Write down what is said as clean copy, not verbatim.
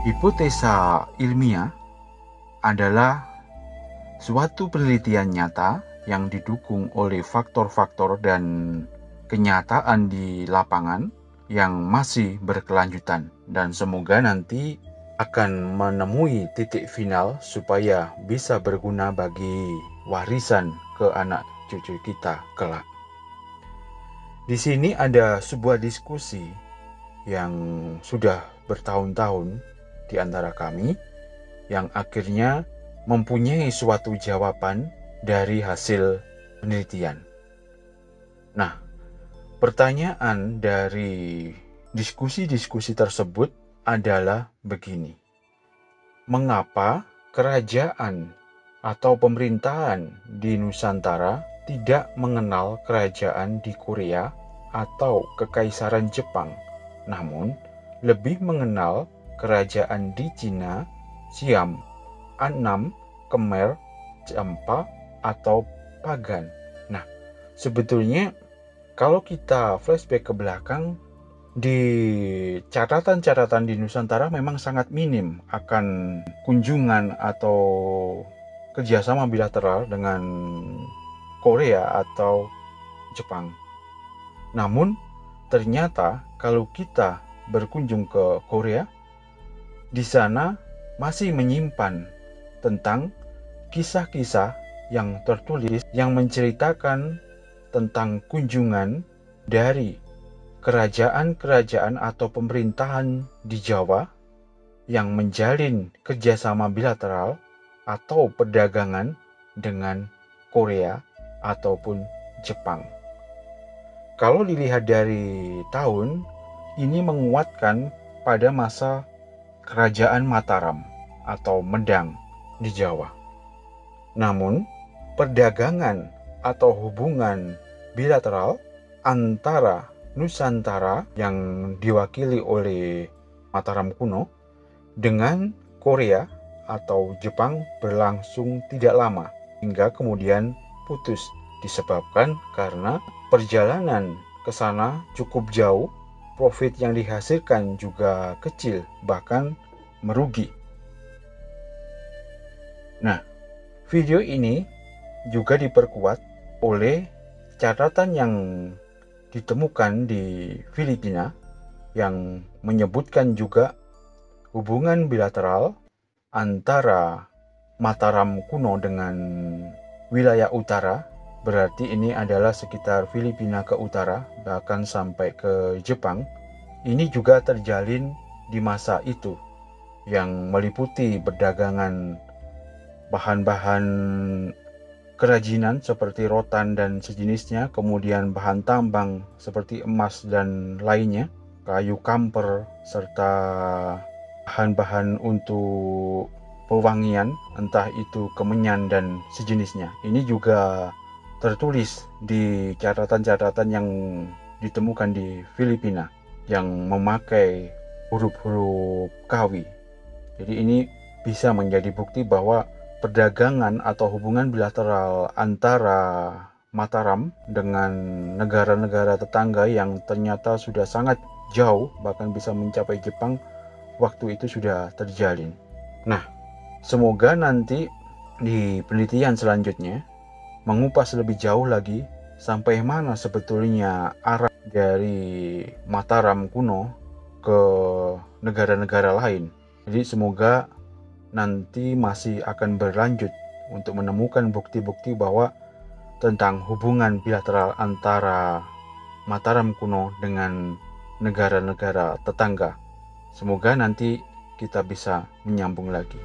Hipotesa ilmiah adalah suatu penelitian nyata yang didukung oleh faktor-faktor dan kenyataan di lapangan yang masih berkelanjutan, dan semoga nanti akan menemui titik final supaya bisa berguna bagi warisan ke anak cucu kita kelak. Di sini ada sebuah diskusi yang sudah bertahun-tahun di antara kami, yang akhirnya mempunyai suatu jawaban dari hasil penelitian. Nah, pertanyaan dari diskusi-diskusi tersebut adalah begini: mengapa kerajaan atau pemerintahan di Nusantara tidak mengenal kerajaan di Korea atau kekaisaran Jepang, namun lebih mengenal kerajaan di Cina, Siam, Annam, Khmer, Champa, atau Pagan? Nah, sebetulnya kalau kita flashback ke belakang, di catatan-catatan di Nusantara memang sangat minim akan kunjungan atau kerjasama bilateral dengan Korea atau Jepang. Namun ternyata kalau kita berkunjung ke Korea, di sana masih menyimpan tentang kisah-kisah yang tertulis yang menceritakan tentang kunjungan dari kerajaan-kerajaan atau pemerintahan di Jawa yang menjalin kerjasama bilateral atau perdagangan dengan Korea ataupun Jepang. Kalau dilihat dari tahun, ini menguatkan pada masa kerajaan Mataram atau Medang di Jawa. Namun, perdagangan atau hubungan bilateral antara Nusantara yang diwakili oleh Mataram kuno dengan Korea atau Jepang berlangsung tidak lama, hingga kemudian putus disebabkan karena perjalanan ke sana cukup jauh, profit yang dihasilkan juga kecil, bahkan merugi. Nah, video ini juga diperkuat oleh catatan yang ditemukan di Filipina yang menyebutkan juga hubungan bilateral antara Mataram kuno dengan wilayah utara, berarti ini adalah sekitar Filipina ke utara, bahkan sampai ke Jepang. Ini juga terjalin di masa itu, yang meliputi perdagangan bahan-bahan kerajinan seperti rotan dan sejenisnya, kemudian bahan tambang seperti emas dan lainnya, kayu kamper, serta bahan-bahan untuk pewangian, entah itu kemenyan dan sejenisnya. Ini juga tertulis di catatan-catatan yang ditemukan di Filipina yang memakai huruf-huruf Kawi. Jadi ini bisa menjadi bukti bahwa perdagangan atau hubungan bilateral antara Mataram dengan negara-negara tetangga yang ternyata sudah sangat jauh, bahkan bisa mencapai Jepang, waktu itu sudah terjalin. Nah, semoga nanti di penelitian selanjutnya mengupas lebih jauh lagi sampai mana sebetulnya arah dari Mataram kuno ke negara-negara lain. Jadi semoga nanti masih akan berlanjut untuk menemukan bukti-bukti bahwa tentang hubungan bilateral antara Mataram kuno dengan negara-negara tetangga. Semoga nanti kita bisa menyambung lagi.